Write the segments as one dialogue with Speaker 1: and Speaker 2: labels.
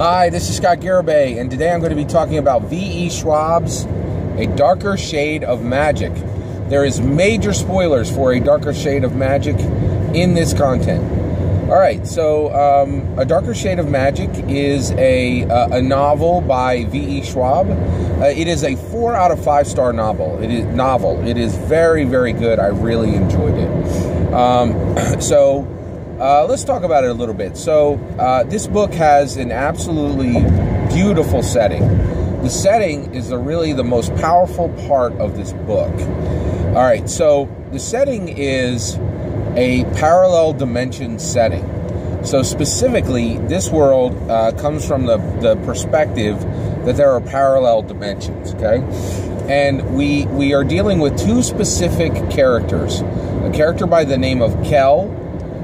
Speaker 1: Hi, this is Scott Garibay, and today I'm going to be talking about V.E. Schwab's A Darker Shade of Magic. There is major spoilers for A Darker Shade of Magic in this content. Alright, so A Darker Shade of Magic is a novel by V.E. Schwab. It is a 4 out of 5 star novel. It is very, very good. I really enjoyed it. Let's talk about it a little bit. So, this book has an absolutely beautiful setting. The setting is really the most powerful part of this book. All right, so the setting is a parallel dimension setting. So specifically, this world comes from the perspective that there are parallel dimensions, okay? And we are dealing with two specific characters. A character by the name of Kel,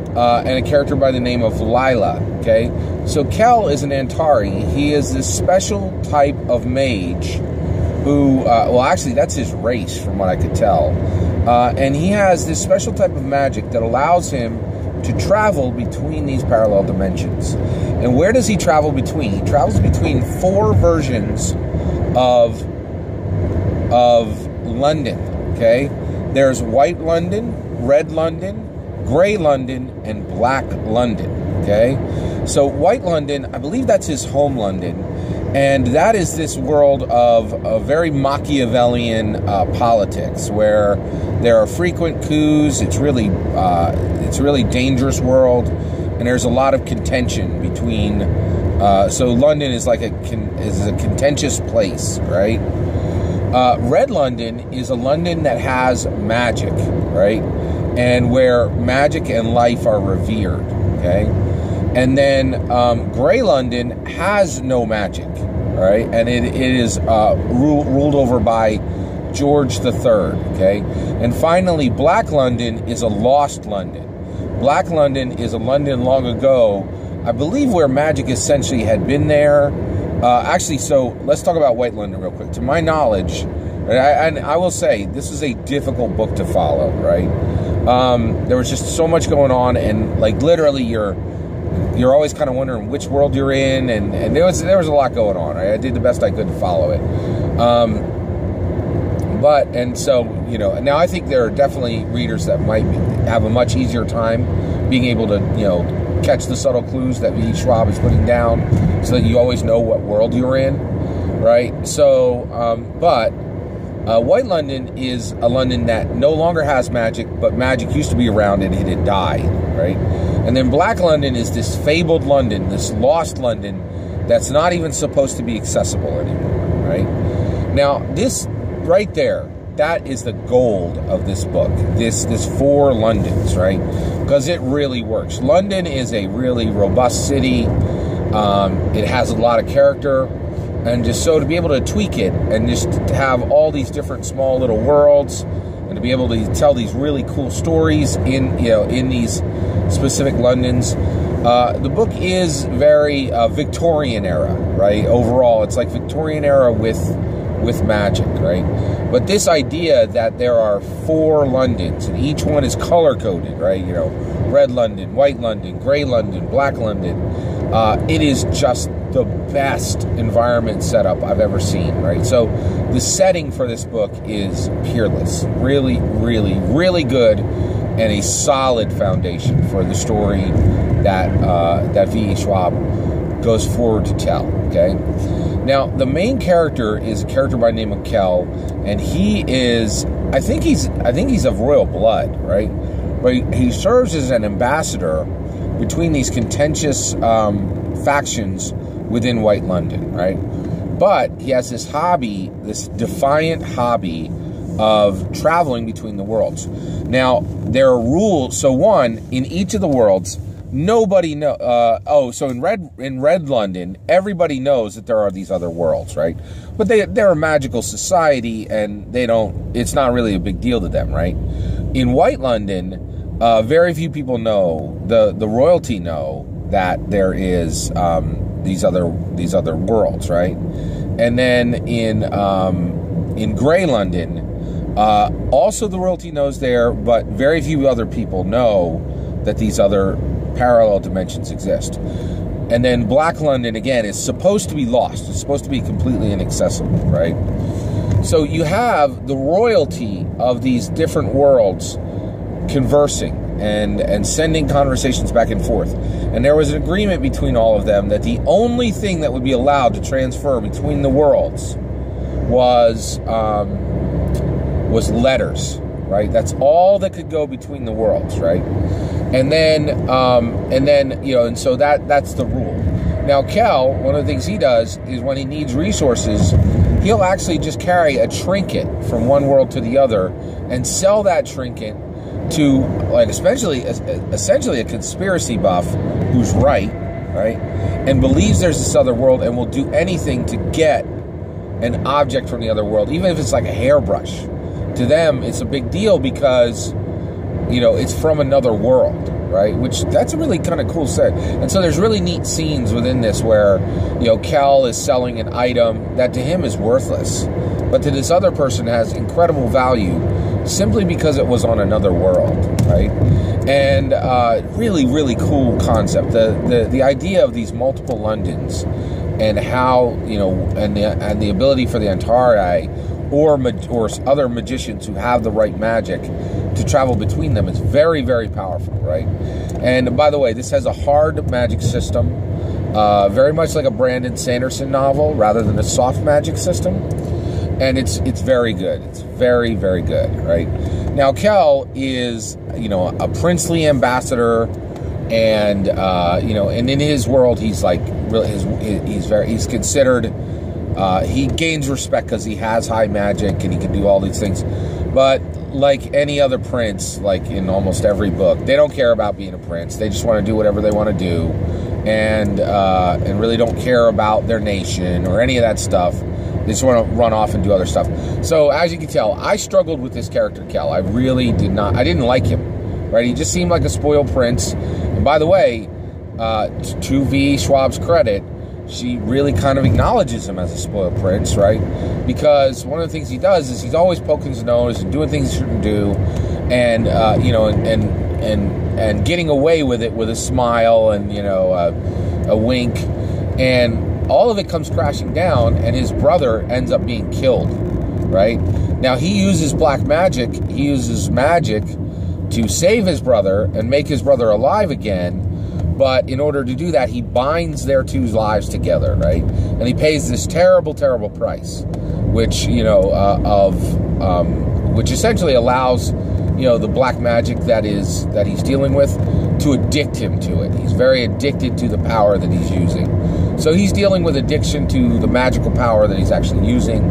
Speaker 1: and a character by the name of Lila, okay? So Kel is an Antari. He is this special type of mage who, well, actually, that's his race from what I could tell. And he has this special type of magic that allows him to travel between these parallel dimensions. And where does he travel between? He travels between 4 versions of London, okay? There's White London, Red London, Gray London, and Black London, okay? So White London, I believe that's his home London, and that is this world of a very Machiavellian politics, where there are frequent coups. It's really a really dangerous world, and there's a lot of contention between. So London is like a contentious place, right? Red London is a London that has magic, right? And where magic and life are revered, okay? And then Gray London has no magic, right? And it is ruled over by George III, okay? And finally, Black London is a lost London. Black London is a London long ago, I believe, where magic essentially had been there. Actually, so let's talk about White London real quick. To my knowledge, and I will say, this is a difficult book to follow, right? There was just so much going on, and like literally you're always kind of wondering which world you're in, and there was a lot going on, right? I did the best I could to follow it. And so, you know, now I think there are definitely readers that might have a much easier time being able to, you know, catch the subtle clues that V. Schwab is putting down so that you always know what world you're in, right? So, White London is a London that no longer has magic, but magic used to be around and it had died, right? And then Black London is this fabled London, this lost London that's not even supposed to be accessible anymore, right? Now, this right there, that is the gold of this book, this 4 Londons, right? Because it really works. London is a really robust city. It has a lot of character. And just so to be able to tweak it and just to have all these different small little worlds and to be able to tell these really cool stories in these specific Londons. The book is very Victorian era, right? Overall, it's like Victorian era with magic, right? But this idea that there are 4 Londons and each one is color-coded, right? You know, Red London, White London, Gray London, Black London. It is just the best environment setup I've ever seen, right? So the setting for this book is peerless. Really, really, really good, and a solid foundation for the story that V.E. Schwab goes forward to tell, okay? Now, the main character is a character by the name of Kel, and he is, I think he's of royal blood, right? But he serves as an ambassador between these contentious factions within White London, right? But he has this hobby, this defiant hobby of traveling between the worlds. Now, there are rules. So one, in each of the worlds, nobody know. So in Red London, everybody knows that there are these other worlds, right? But they're a magical society, and it's not really a big deal to them, right? In White London, very few people know, the royalty know that there is these other worlds, right? And then in Gray London, also the royalty knows there, but very few other people know that these other parallel dimensions exist. And then Black London, again, is supposed to be lost. It's supposed to be completely inaccessible, right? So you have the royalty of these different worlds conversing and sending conversations back and forth. And there was an agreement between all of them that the only thing that would be allowed to transfer between the worlds was letters, right? That's all that could go between the worlds, right? And then you know, and so that's the rule. Now, Kel, one of the things he does is when he needs resources, he'll actually just carry a trinket from one world to the other and sell that trinket to, like, essentially a conspiracy buff who's right, and believes there's this other world and will do anything to get an object from the other world, even if it's like a hairbrush. To them, it's a big deal because, you know, it's from another world, right? Which, that's a really kind of cool set. And so there's really neat scenes within this where, you know, Kel is selling an item that to him is worthless, but to this other person has incredible value simply because it was on another world, right? And really, really cool concept. The idea of these multiple Londons and how, you know, and the ability for the Antari or other magicians who have the right magic to travel between them is very, very powerful, right? And by the way, this has a hard magic system, very much like a Brandon Sanderson novel rather than a soft magic system. And it's very good. It's very, very good, right? Now, Kel is, you know, a princely ambassador, and you know, and in his world, he's like really, he's considered. He gains respect because he has high magic and he can do all these things. But like any other prince, like in almost every book, they don't care about being a prince. They just want to do whatever they want to do, and really don't care about their nation or any of that stuff. They just want to run off and do other stuff. So as you can tell, I struggled with this character, Kel. I really did not. I didn't like him, right? He just seemed like a spoiled prince. And by the way, to V. Schwab's credit, she really kind of acknowledges him as a spoiled prince, right? Because one of the things he does is he's always poking his nose and doing things he shouldn't do, and you know, and getting away with it with a smile and, you know, a wink, and all of it comes crashing down, and his brother ends up being killed, right? Now, he uses black magic. He uses magic to save his brother and make his brother alive again. But in order to do that, he binds their two lives together, right? And he pays this terrible, terrible price, which, you know, which essentially allows, you know, the black magic that he's dealing with to addict him to it. He's very addicted to the power that he's using. So he's dealing with addiction to the magical power that he's actually using.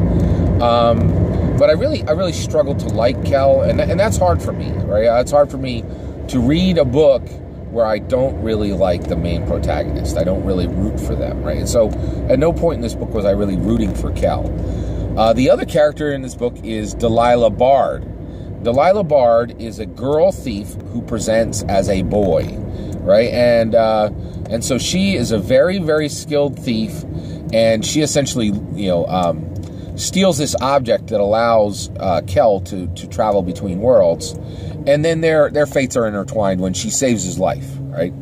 Speaker 1: But I really struggled to like Kel, and that's hard for me, right? It's hard for me to read a book where I don't really like the main protagonist. I don't really root for them, right? And so at no point in this book was I really rooting for Kel. The other character in this book is Delilah Bard. Delilah Bard is a girl thief who presents as a boy, right? And so she is a very, very skilled thief, and she essentially, you know, steals this object that allows Kel to travel between worlds, and then their fates are intertwined when she saves his life, right?